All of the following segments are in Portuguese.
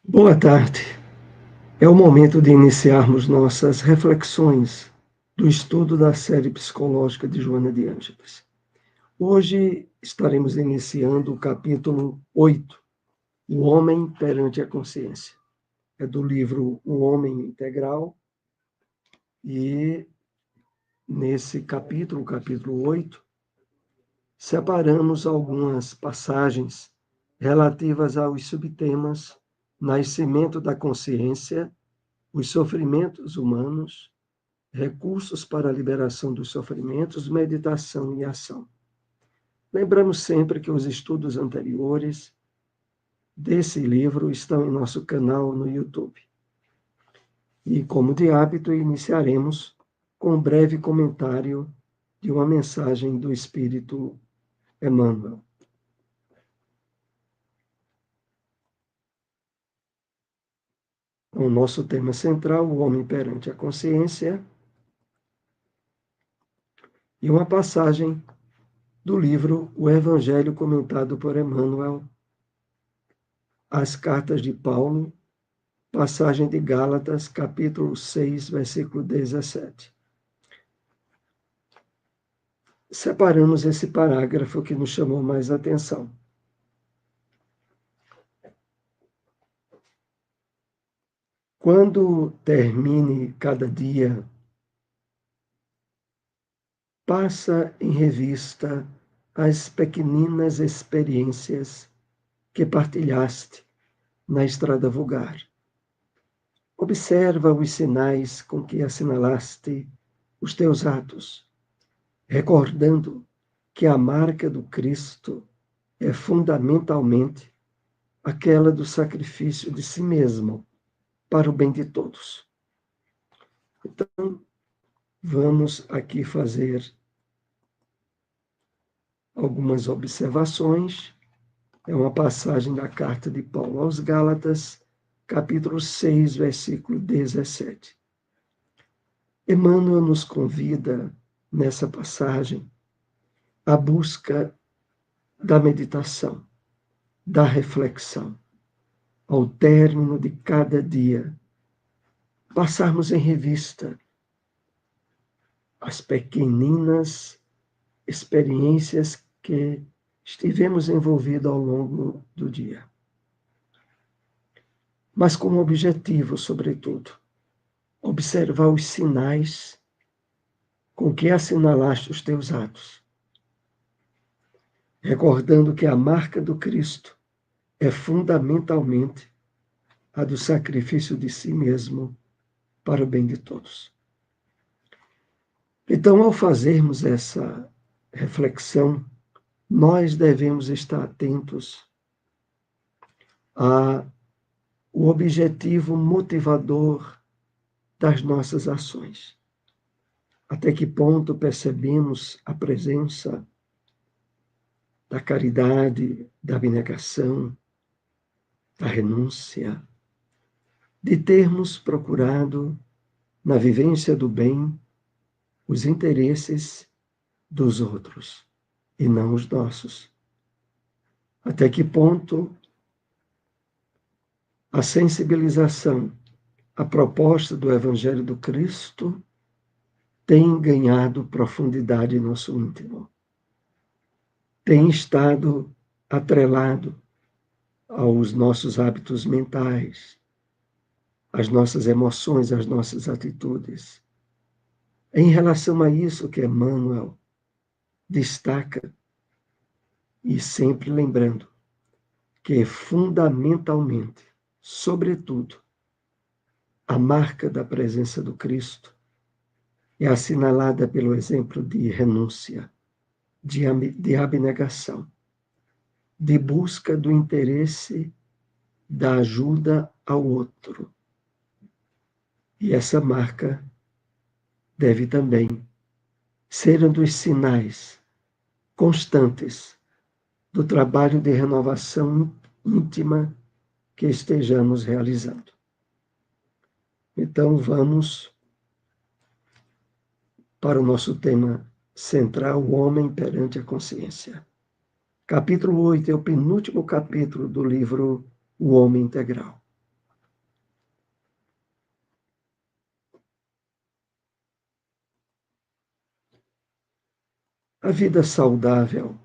Boa tarde. É o momento de iniciarmos nossas reflexões do estudo da série psicológica de Joana de Ângeles. Hoje estaremos iniciando o capítulo 8, O Homem perante a Consciência. É do livro O Homem Integral, e nesse capítulo, o capítulo 8, separamos algumas passagens relativas aos subtemas nascimento da consciência, os sofrimentos humanos, recursos para a liberação dos sofrimentos, meditação e ação. Lembramos sempre que os estudos anteriores desse livro estão em nosso canal no YouTube. E, como de hábito, iniciaremos com um breve comentário de uma mensagem do Espírito Emmanuel. O nosso tema central, o homem perante a consciência, e uma passagem do livro O Evangelho comentado por Emmanuel, as cartas de Paulo, passagem de Gálatas, capítulo 6, versículo 17. Separamos esse parágrafo que nos chamou mais atenção. Quando termine cada dia, passa em revista as pequeninas experiências que partilhaste na estrada vulgar. Observa os sinais com que assinalaste os teus atos, recordando que a marca do Cristo é fundamentalmente aquela do sacrifício de si mesmo para o bem de todos. Então, vamos aqui fazer algumas observações. É uma passagem da carta de Paulo aos Gálatas, capítulo 6, versículo 17. Emmanuel nos convida, nessa passagem, à busca da meditação, da reflexão. Ao término de cada dia, passarmos em revista as pequeninas experiências que estivemos envolvidos ao longo do dia. Mas com o objetivo, sobretudo, observar os sinais com que assinalaste os teus atos, recordando que a marca do Cristo é fundamentalmente a do sacrifício de si mesmo para o bem de todos. Então, ao fazermos essa reflexão, nós devemos estar atentos ao objetivo motivador das nossas ações. Até que ponto percebemos a presença da caridade, da abnegação, da renúncia, de termos procurado, na vivência do bem, os interesses dos outros e não os nossos. Até que ponto a sensibilização, a proposta do Evangelho do Cristo tem ganhado profundidade em nosso íntimo, tem estado atrelado aos nossos hábitos mentais, às nossas emoções, às nossas atitudes. É em relação a isso que Emmanuel destaca, e sempre lembrando que fundamentalmente, sobretudo, a marca da presença do Cristo é assinalada pelo exemplo de renúncia, de abnegação, de busca do interesse, da ajuda ao outro. E essa marca deve também ser um dos sinais constantes do trabalho de renovação íntima que estejamos realizando. Então, vamos para o nosso tema central, o homem perante a consciência. Capítulo 8 é o penúltimo capítulo do livro O Homem Integral. A vida saudável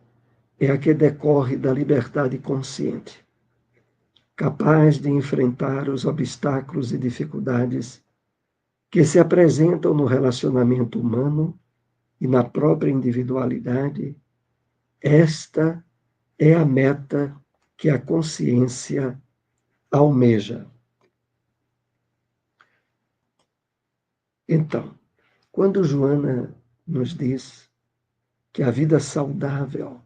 é a que decorre da liberdade consciente, capaz de enfrentar os obstáculos e dificuldades que se apresentam no relacionamento humano e na própria individualidade. Esta é a meta que a consciência almeja. Então, quando Joana nos diz que a vida saudável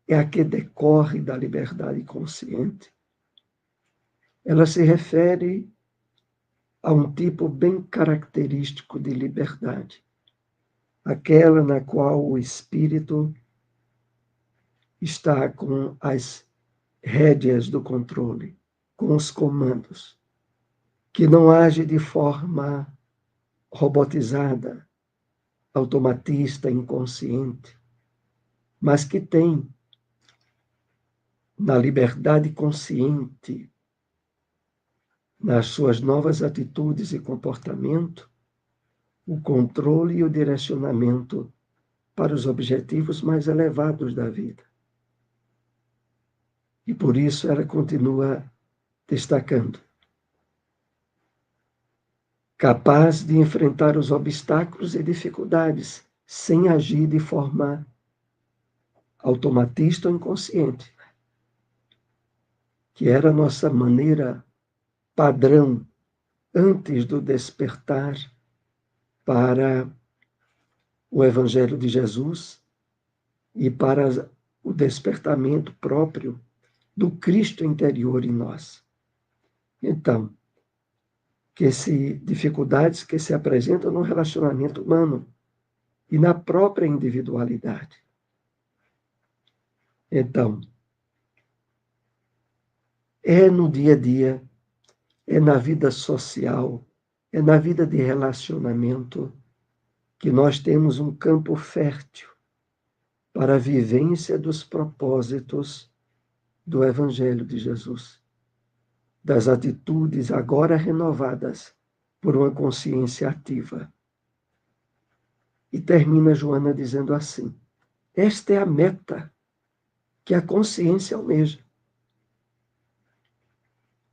é a que decorre da liberdade consciente, ela se refere a um tipo bem característico de liberdade, aquela na qual o espírito está com as rédeas do controle, com os comandos, que não age de forma robotizada, automatista, inconsciente, mas que tem, na liberdade consciente, nas suas novas atitudes e comportamento, o controle e o direcionamento para os objetivos mais elevados da vida. E por isso ela continua destacando: capaz de enfrentar os obstáculos e dificuldades sem agir de forma automatista ou inconsciente, que era a nossa maneira padrão antes do despertar para o Evangelho de Jesus e para o despertamento próprio do Cristo interior em nós. Então, dificuldades que se apresentam no relacionamento humano e na própria individualidade. Então, é no dia a dia, é na vida social, é na vida de relacionamento que nós temos um campo fértil para a vivência dos propósitos do Evangelho de Jesus, das atitudes agora renovadas por uma consciência ativa. E termina Joana dizendo assim: esta é a meta que a consciência almeja.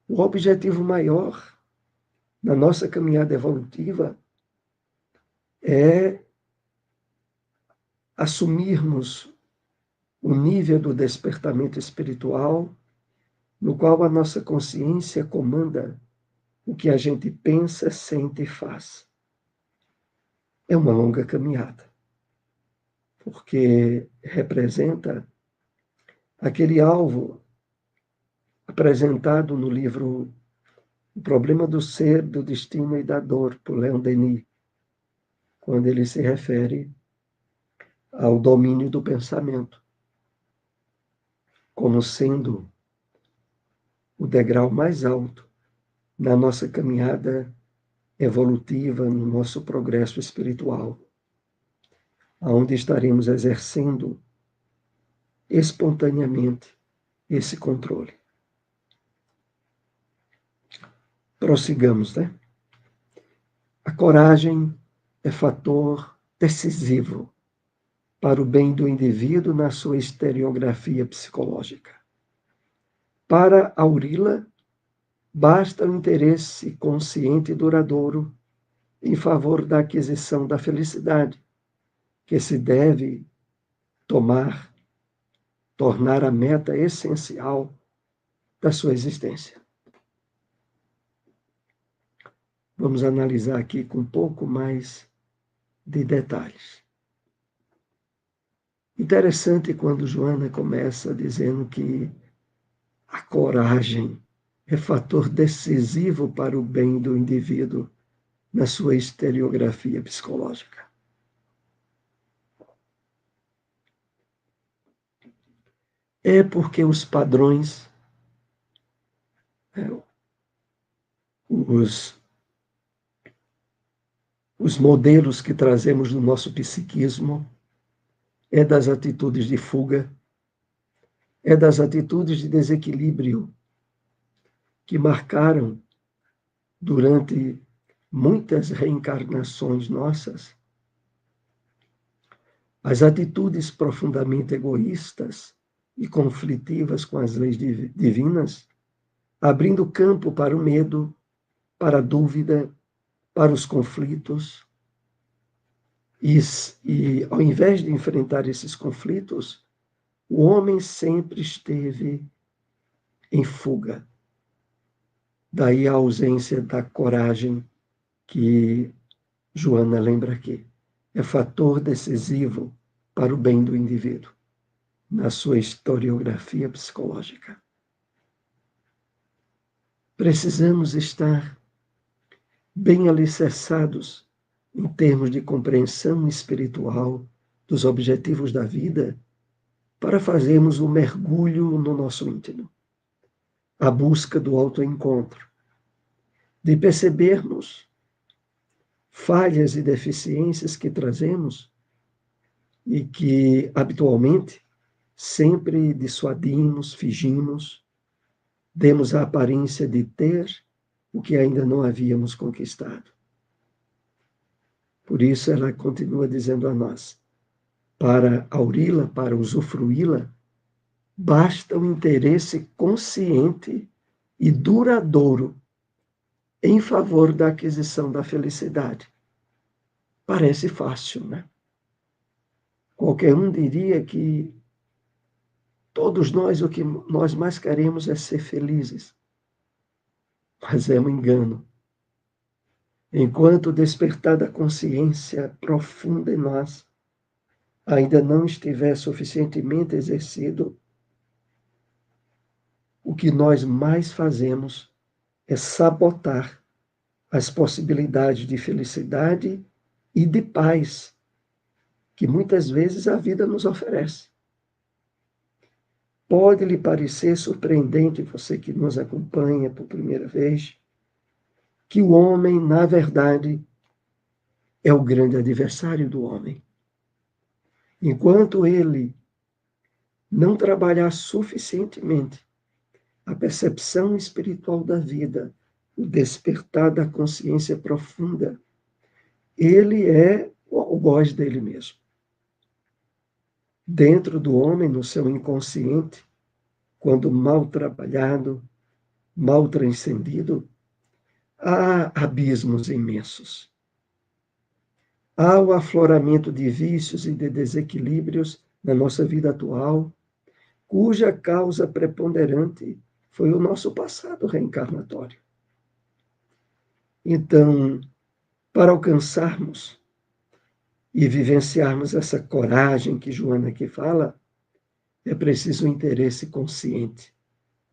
O objetivo maior na nossa caminhada evolutiva é assumirmos o nível do despertamento espiritual, no qual a nossa consciência comanda o que a gente pensa, sente e faz. É uma longa caminhada, porque representa aquele alvo apresentado no livro O Problema do Ser, do Destino e da Dor, por Leon Denis, quando ele se refere ao domínio do pensamento como sendo o degrau mais alto na nossa caminhada evolutiva, no nosso progresso espiritual, onde estaremos exercendo espontaneamente esse controle. Prossigamos, né? A coragem é fator decisivo para o bem do indivíduo na sua historiografia psicológica. Para Aurila, basta o interesse consciente e duradouro em favor da aquisição da felicidade, que se deve tornar a meta essencial da sua existência. Vamos analisar aqui com um pouco mais de detalhes. Interessante quando Joana começa dizendo que a coragem é fator decisivo para o bem do indivíduo na sua historiografia psicológica. É porque os padrões, os modelos que trazemos no nosso psiquismo, é das atitudes de fuga, é das atitudes de desequilíbrio que marcaram durante muitas reencarnações nossas As atitudes profundamente egoístas e conflitivas com as leis divinas, abrindo campo para o medo, para a dúvida, para os conflitos. E ao invés de enfrentar esses conflitos, o homem sempre esteve em fuga. Daí a ausência da coragem que Joana lembra aqui. É fator decisivo para o bem do indivíduo, na sua historiografia psicológica. Precisamos estar bem alicerçados em termos de compreensão espiritual dos objetivos da vida para fazermos um mergulho no nosso íntimo, a busca do autoencontro, de percebermos falhas e deficiências que trazemos e que habitualmente sempre dissuadimos, fingimos, demos a aparência de ter o que ainda não havíamos conquistado. Por isso ela continua dizendo a nós, para auri-la, para usufruí-la, basta o interesse consciente e duradouro em favor da aquisição da felicidade. Parece fácil, né? Qualquer um diria que todos nós, o que nós mais queremos é ser felizes. Mas é um engano. Enquanto o despertar da consciência profunda em nós ainda não estiver suficientemente exercido, o que nós mais fazemos é sabotar as possibilidades de felicidade e de paz que muitas vezes a vida nos oferece. Pode lhe parecer surpreendente, você que nos acompanha por primeira vez, que o homem, na verdade, é o grande adversário do homem. Enquanto ele não trabalhar suficientemente a percepção espiritual da vida, o despertar da consciência profunda, ele é o algoz dele mesmo. Dentro do homem, no seu inconsciente, quando mal trabalhado, mal transcendido, há abismos imensos. Há o afloramento de vícios e de desequilíbrios na nossa vida atual, cuja causa preponderante foi o nosso passado reencarnatório. Então, para alcançarmos e vivenciarmos essa coragem que Joana aqui fala, é preciso um interesse consciente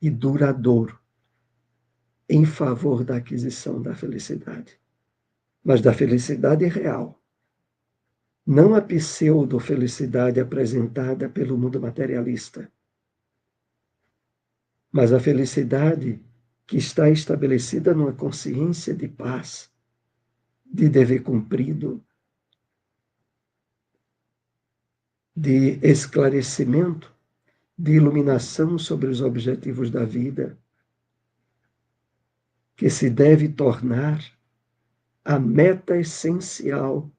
e duradouro em favor da aquisição da felicidade, mas da felicidade real, não a pseudo-felicidade apresentada pelo mundo materialista, mas a felicidade que está estabelecida numa consciência de paz, de dever cumprido, de esclarecimento, de iluminação sobre os objetivos da vida, que se deve tornar a meta essencial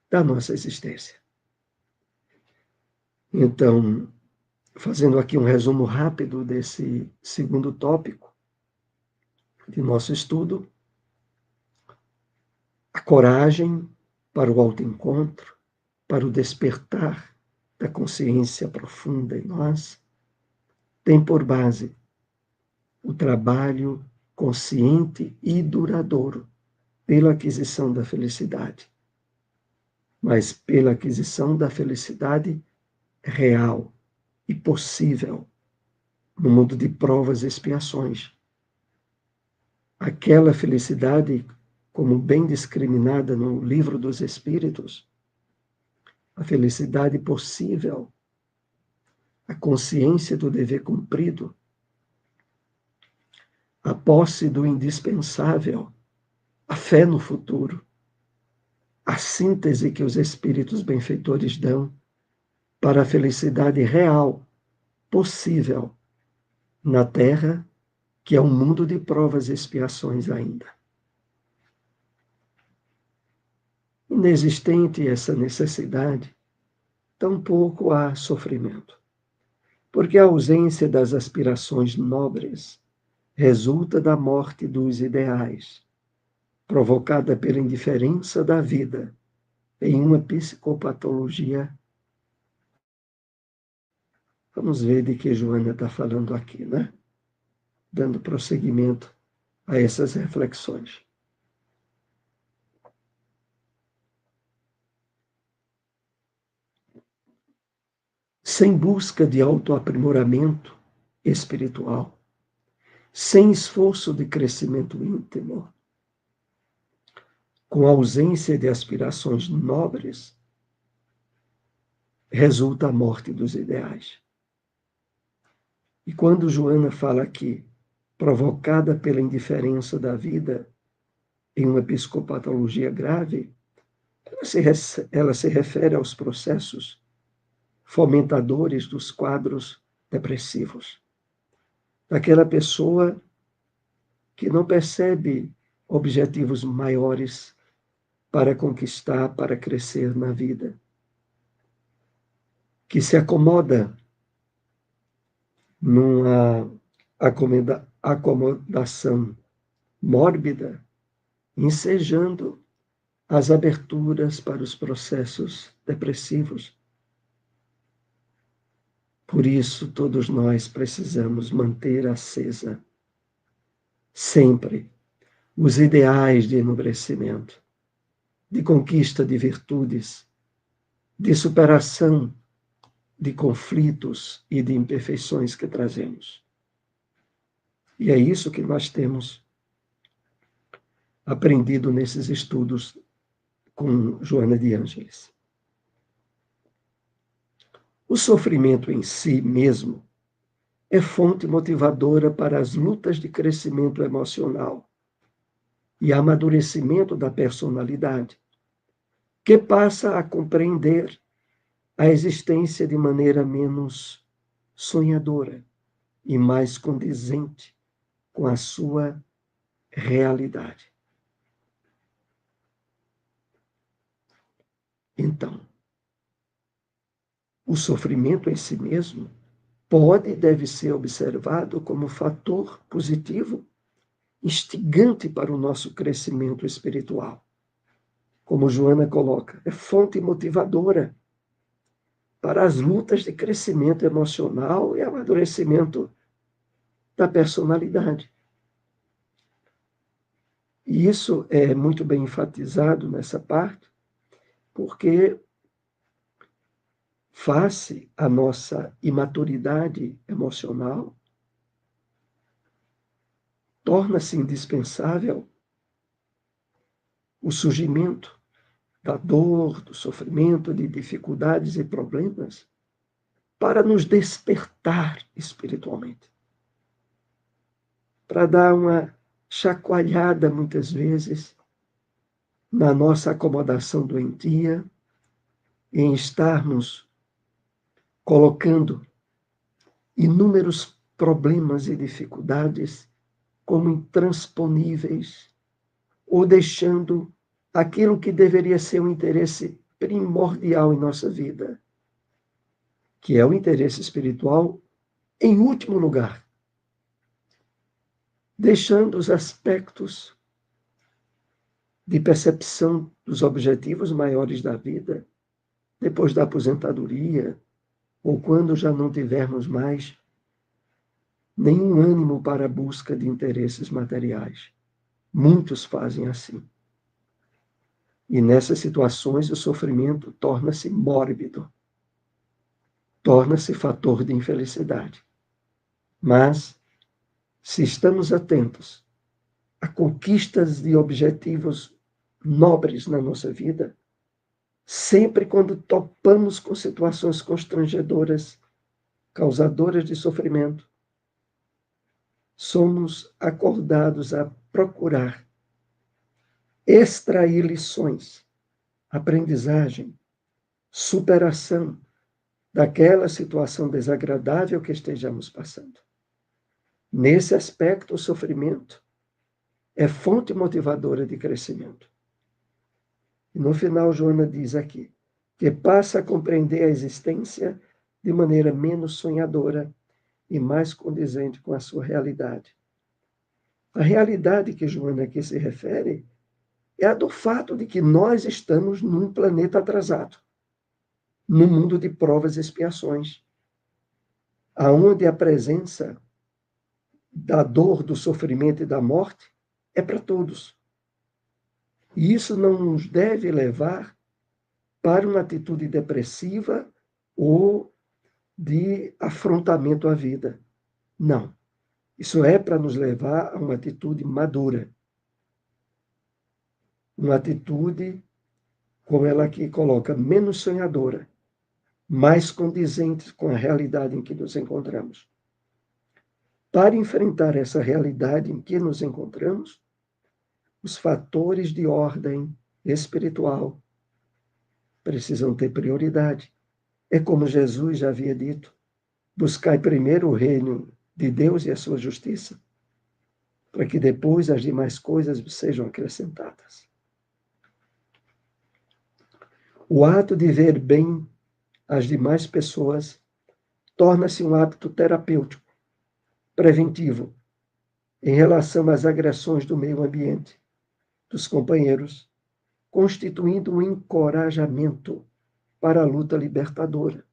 da nossa existência. Então, fazendo aqui um resumo rápido desse segundo tópico de nosso estudo, a coragem para o autoencontro, para o despertar da consciência profunda em nós, tem por base o trabalho consciente e duradouro pela aquisição da felicidade, mas pela aquisição da felicidade real e possível no mundo de provas e expiações. Aquela felicidade, como bem discriminada no Livro dos Espíritos, a felicidade possível, a consciência do dever cumprido, a posse do indispensável, a fé no futuro, a síntese que os espíritos benfeitores dão para a felicidade real, possível, na Terra, que é um mundo de provas e expiações ainda. Inexistente essa necessidade tampouco há sofrimento, porque a ausência das aspirações nobres resulta da morte dos ideais, provocada pela indiferença da vida em uma psicopatologia. Vamos ver de que Joana está falando aqui, né? Dando prosseguimento a essas reflexões. Sem busca de autoaprimoramento espiritual, sem esforço de crescimento íntimo, com ausência de aspirações nobres, resulta a morte dos ideais. E quando Joana fala aqui, provocada pela indiferença da vida em uma psicopatologia grave, ela se refere aos processos fomentadores dos quadros depressivos. Daquela pessoa que não percebe objetivos maiores para conquistar, para crescer na vida, que se acomoda numa acomodação mórbida, ensejando as aberturas para os processos depressivos. Por isso, todos nós precisamos manter acesa sempre os ideais de enobrecimento, de conquista de virtudes, de superação de conflitos e de imperfeições que trazemos. E é isso que nós temos aprendido nesses estudos com Joana de Ângeles. O sofrimento em si mesmo é fonte motivadora para as lutas de crescimento emocional e amadurecimento da personalidade, que passa a compreender a existência de maneira menos sonhadora e mais condizente com a sua realidade. Então, o sofrimento em si mesmo pode e deve ser observado como fator positivo, instigante para o nosso crescimento espiritual. Como Joana coloca, é fonte motivadora para as lutas de crescimento emocional e amadurecimento da personalidade. E isso é muito bem enfatizado nessa parte, porque face à nossa imaturidade emocional, torna-se indispensável o surgimento da dor, do sofrimento, de dificuldades e problemas para nos despertar espiritualmente, para dar uma chacoalhada, muitas vezes, na nossa acomodação doentia, em estarmos colocando inúmeros problemas e dificuldades como intransponíveis, ou deixando aquilo que deveria ser um interesse primordial em nossa vida, que é o interesse espiritual, em último lugar, deixando os aspectos de percepção dos objetivos maiores da vida, depois da aposentadoria, ou quando já não tivermos mais nenhum ânimo para a busca de interesses materiais. Muitos fazem assim. E nessas situações o sofrimento torna-se mórbido, torna-se fator de infelicidade. Mas, se estamos atentos a conquistas de objetivos nobres na nossa vida, sempre quando topamos com situações constrangedoras, causadoras de sofrimento, somos acordados a procurar extrair lições, aprendizagem, superação daquela situação desagradável que estejamos passando. Nesse aspecto, o sofrimento é fonte motivadora de crescimento. E no final, Joana diz aqui, que passa a compreender a existência de maneira menos sonhadora e mais condizente com a sua realidade. A realidade que Joana aqui se refere é a do fato de que nós estamos num planeta atrasado, num mundo de provas e expiações, aonde a presença da dor, do sofrimento e da morte é para todos. E isso não nos deve levar para uma atitude depressiva ou de afrontamento à vida. Não. Isso é para nos levar a uma atitude madura. Uma atitude, como ela aqui coloca, menos sonhadora, mais condizente com a realidade em que nos encontramos. Para enfrentar essa realidade em que nos encontramos, os fatores de ordem espiritual precisam ter prioridade. É como Jesus já havia dito: buscai primeiro o reino de Deus e a sua justiça, para que depois as demais coisas sejam acrescentadas. O ato de ver bem as demais pessoas torna-se um hábito terapêutico, preventivo, em relação às agressões do meio ambiente, dos companheiros, constituindo um encorajamento para a luta libertadora.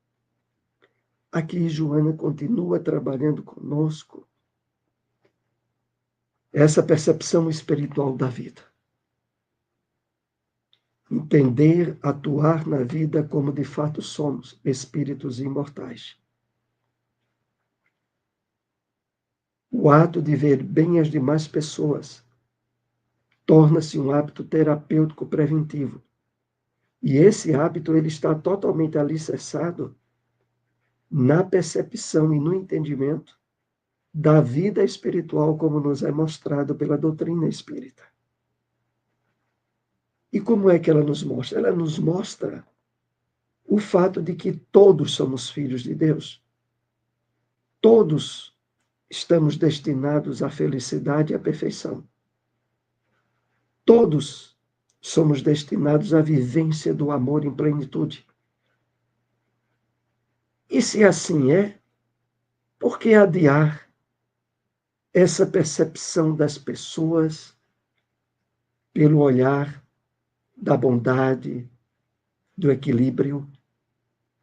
Aqui Joana continua trabalhando conosco essa percepção espiritual da vida. Entender, atuar na vida como de fato somos, espíritos imortais. O ato de ver bem as demais pessoas torna-se um hábito terapêutico preventivo. E esse hábito ele está totalmente alicerçado na percepção e no entendimento da vida espiritual como nos é mostrado pela doutrina espírita. E como é que ela nos mostra? Ela nos mostra o fato de que todos somos filhos de Deus. Todos estamos destinados à felicidade e à perfeição. Todos somos destinados à vivência do amor em plenitude. E se assim é, por que adiar essa percepção das pessoas pelo olhar da bondade, do equilíbrio,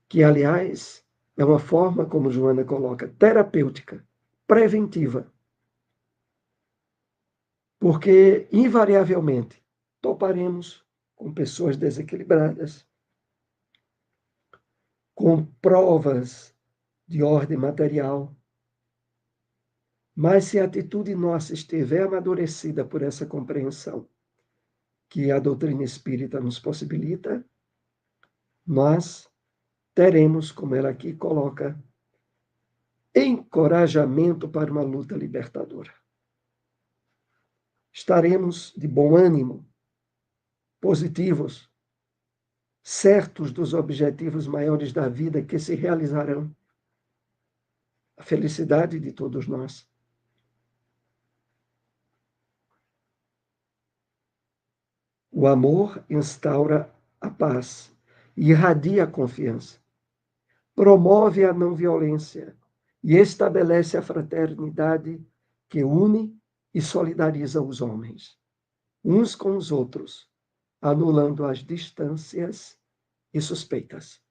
que, aliás, é uma forma, como Joana coloca, terapêutica, preventiva. Porque, invariavelmente, toparemos com pessoas desequilibradas, com provas de ordem material. Mas se a atitude nossa estiver amadurecida por essa compreensão que a doutrina espírita nos possibilita, nós teremos, como ela aqui coloca, encorajamento para uma luta libertadora. Estaremos de bom ânimo, positivos, certos dos objetivos maiores da vida que se realizarão. A felicidade de todos nós. O amor instaura a paz, irradia a confiança, promove a não violência e estabelece a fraternidade que une e solidariza os homens, uns com os outros, anulando as distâncias e suspeitas.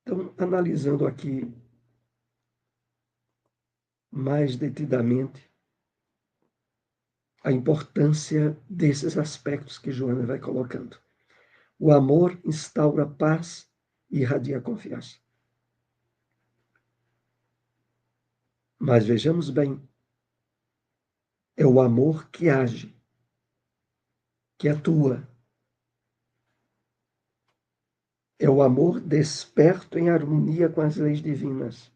Então, analisando aqui mais detidamente a importância desses aspectos que Joana vai colocando. O amor instaura paz e irradia confiança. Mas vejamos bem, é o amor que age, que atua. É o amor desperto em harmonia com as leis divinas.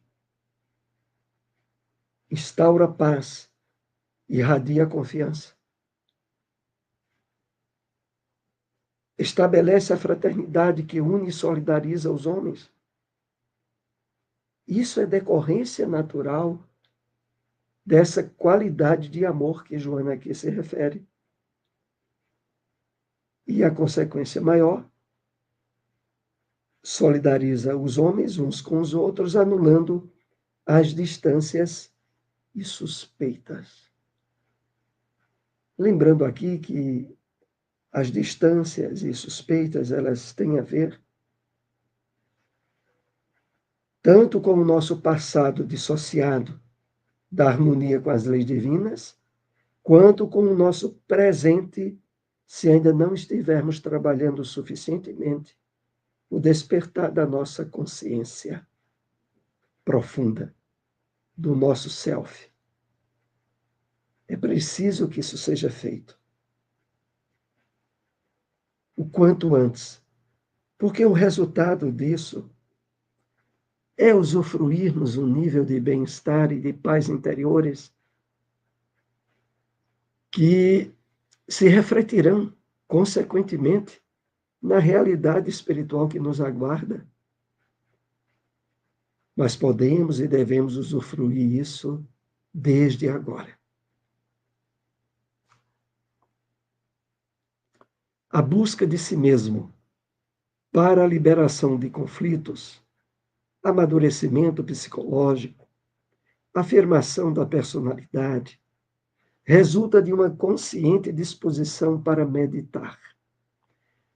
Instaura paz, irradia confiança. Estabelece a fraternidade que une e solidariza os homens. Isso é decorrência natural dessa qualidade de amor que Joana aqui se refere. E a consequência maior, solidariza os homens uns com os outros, anulando as distâncias e suspeitas. Lembrando aqui que as distâncias e suspeitas, elas têm a ver tanto com o nosso passado dissociado da harmonia com as leis divinas, quanto com o nosso presente, se ainda não estivermos trabalhando suficientemente o despertar da nossa consciência profunda, do nosso self. É preciso que isso seja feito o quanto antes, porque o resultado disso é usufruirmos um nível de bem-estar e de paz interiores que se refletirão, consequentemente, na realidade espiritual que nos aguarda. Mas podemos e devemos usufruir isso desde agora. A busca de si mesmo para a liberação de conflitos, amadurecimento psicológico, afirmação da personalidade, resulta de uma consciente disposição para meditar,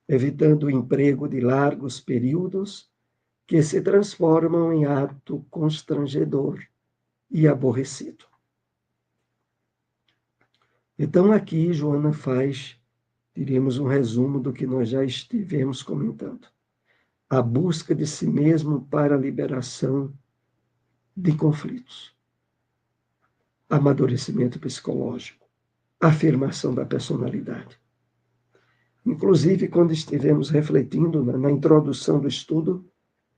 evitando o emprego de largos períodos que se transformam em ato constrangedor e aborrecido. Então, aqui, Joana faz, diríamos, um resumo do que nós já estivemos comentando. A busca de si mesmo para a liberação de conflitos, amadurecimento psicológico, afirmação da personalidade. Inclusive, quando estivemos refletindo na introdução do estudo,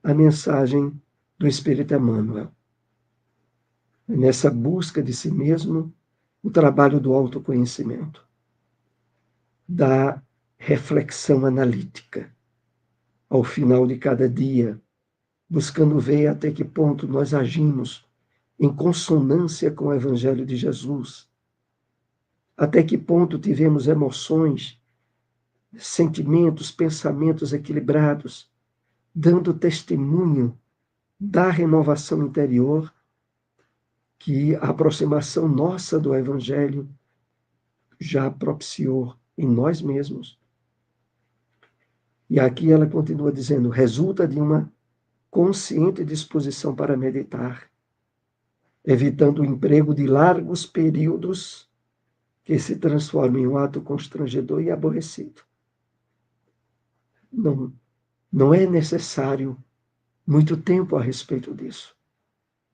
a mensagem do Espírito Emmanuel. Nessa busca de si mesmo, o trabalho do autoconhecimento, da reflexão analítica, ao final de cada dia, buscando ver até que ponto nós agimos em consonância com o Evangelho de Jesus, até que ponto tivemos emoções, sentimentos, pensamentos equilibrados, dando testemunho da renovação interior que a aproximação nossa do Evangelho já propiciou em nós mesmos. E aqui ela continua dizendo, resulta de uma consciente disposição para meditar, evitando o emprego de largos períodos que se transformam em um ato constrangedor e aborrecido. Não é necessário muito tempo a respeito disso,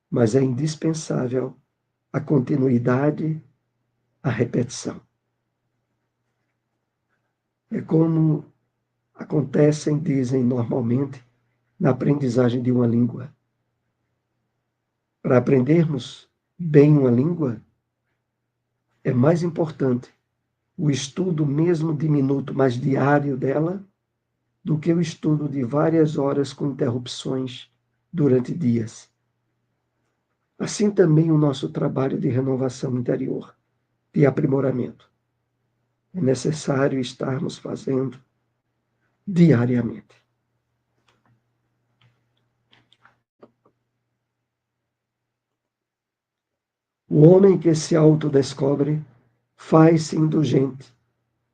mas é indispensável a continuidade, a repetição. É como acontecem, dizem normalmente, na aprendizagem de uma língua. Para aprendermos bem uma língua, é mais importante o estudo mesmo diminuto, mas diário dela, do que o estudo de várias horas com interrupções durante dias. Assim também o nosso trabalho de renovação interior, de aprimoramento. É necessário estarmos fazendo diariamente. O homem que se autodescobre faz-se indulgente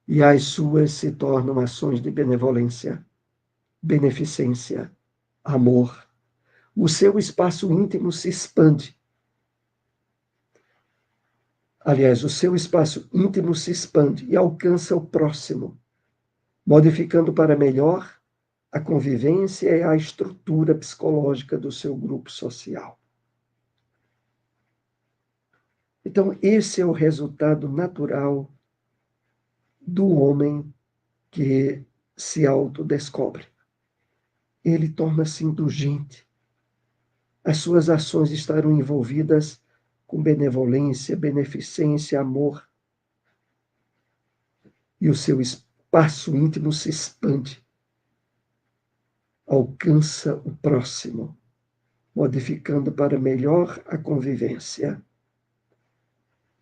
e as suas se tornam ações de benevolência, beneficência, amor. O seu espaço íntimo se expande. Aliás, o seu espaço íntimo se expande e alcança o próximo, modificando para melhor a convivência e a estrutura psicológica do seu grupo social. Então, esse é o resultado natural do homem que se autodescobre. Ele torna-se indulgente. As suas ações estarão envolvidas com benevolência, beneficência, amor. E o seu espaço íntimo se expande, alcança o próximo, modificando para melhor a convivência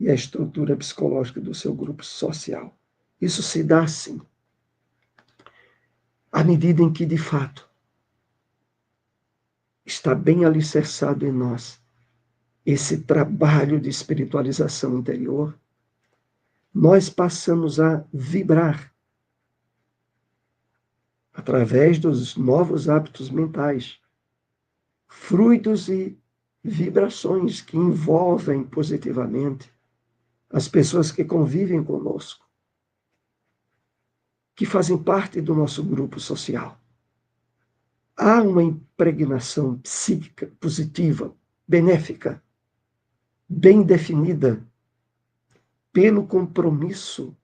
e a estrutura psicológica do seu grupo social. Isso se dá assim, à medida em que, de fato, está bem alicerçado em nós esse trabalho de espiritualização interior, nós passamos a vibrar através dos novos hábitos mentais, fluidos e vibrações que envolvem positivamente as pessoas que convivem conosco, que fazem parte do nosso grupo social. Há uma impregnação psíquica positiva, benéfica, bem definida, pelo compromisso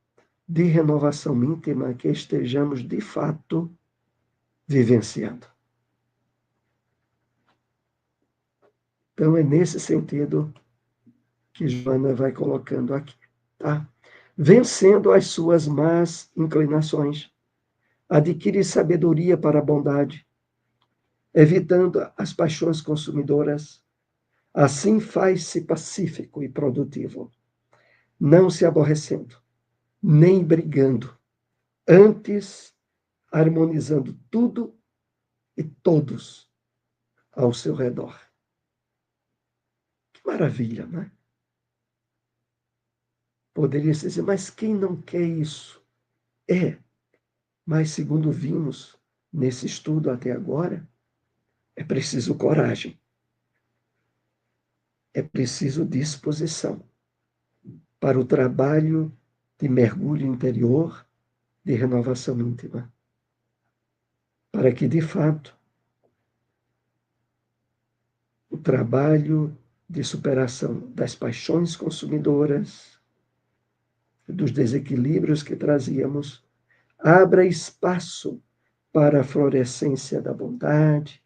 de renovação íntima que estejamos, de fato, vivenciando. Então, é nesse sentido que Joana vai colocando aqui, tá? Vencendo as suas más inclinações, adquire sabedoria para a bondade, evitando as paixões consumidoras. Assim faz-se pacífico e produtivo, não se aborrecendo, nem brigando, antes harmonizando tudo e todos ao seu redor. Que maravilha, né? Poderia se dizer, mas quem não quer isso? Mas segundo vimos nesse estudo até agora, é preciso coragem, é preciso disposição para o trabalho de mergulho interior, de renovação íntima, para que, de fato, o trabalho de superação das paixões consumidoras, dos desequilíbrios que trazíamos, abra espaço para a florescência da bondade,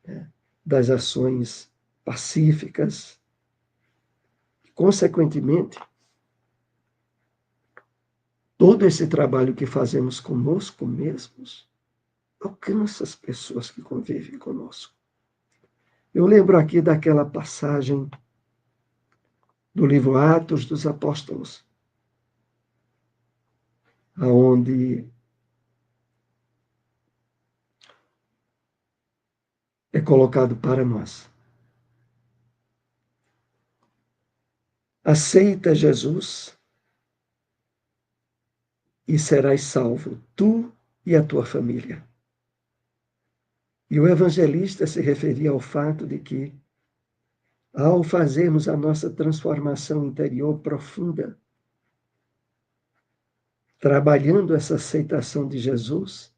né, das ações pacíficas. Consequentemente, todo esse trabalho que fazemos conosco mesmos alcança as pessoas que convivem conosco. Eu lembro aqui daquela passagem do livro Atos dos Apóstolos, onde é colocado para nós: aceita Jesus e serás salvo, tu e a tua família. E o evangelista se referia ao fato de que, ao fazermos a nossa transformação interior profunda, trabalhando essa aceitação de Jesus,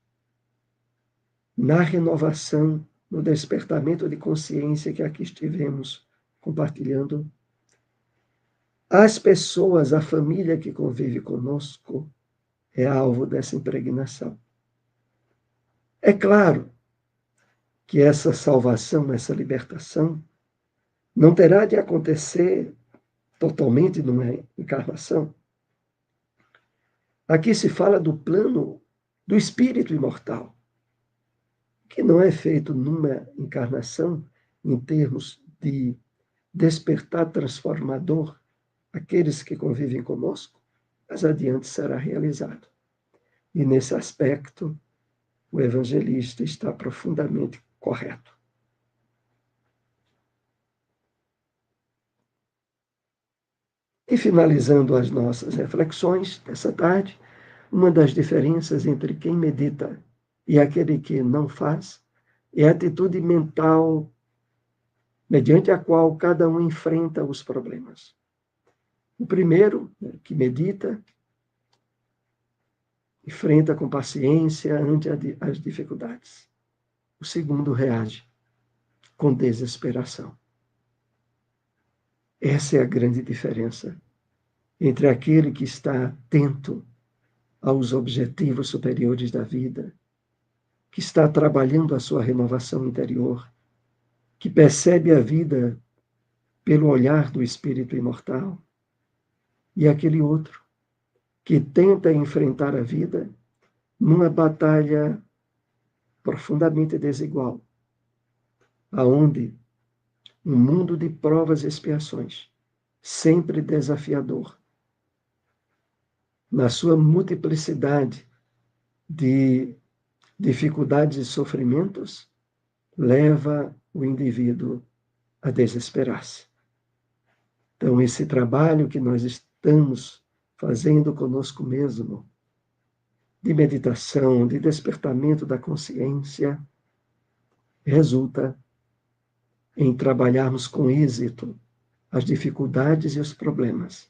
na renovação, no despertamento de consciência que aqui estivemos compartilhando, as pessoas, a família que convive conosco, é alvo dessa impregnação. É claro que essa salvação, essa libertação, não terá de acontecer totalmente numa encarnação. Aqui se fala do plano do espírito imortal, que não é feito numa encarnação em termos de despertar transformador aqueles que convivem conosco, mas adiante será realizado. E nesse aspecto, o evangelista está profundamente correto. E finalizando as nossas reflexões dessa tarde, uma das diferenças entre quem medita e aquele que não faz é a atitude mental mediante a qual cada um enfrenta os problemas. O primeiro, que medita, enfrenta com paciência ante as dificuldades. O segundo reage com desesperação. Essa é a grande diferença entre aquele que está atento aos objetivos superiores da vida, que está trabalhando a sua renovação interior, que percebe a vida pelo olhar do espírito imortal, e aquele outro que tenta enfrentar a vida numa batalha profundamente desigual, aonde um mundo de provas e expiações, sempre desafiador, na sua multiplicidade de dificuldades e sofrimentos, leva o indivíduo a desesperar-se. Então, esse trabalho que nós estamos fazendo conosco mesmo, de meditação, de despertamento da consciência, resulta em trabalharmos com êxito as dificuldades e os problemas,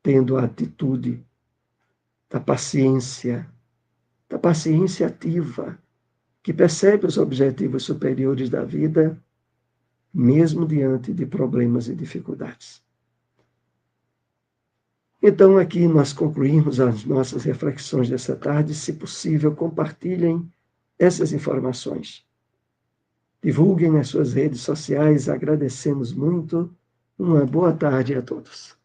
tendo a atitude da paciência ativa, que percebe os objetivos superiores da vida, mesmo diante de problemas e dificuldades. Então, aqui nós concluímos as nossas reflexões dessa tarde. Se possível, compartilhem essas informações. Divulguem nas suas redes sociais. Agradecemos muito. Uma boa tarde a todos.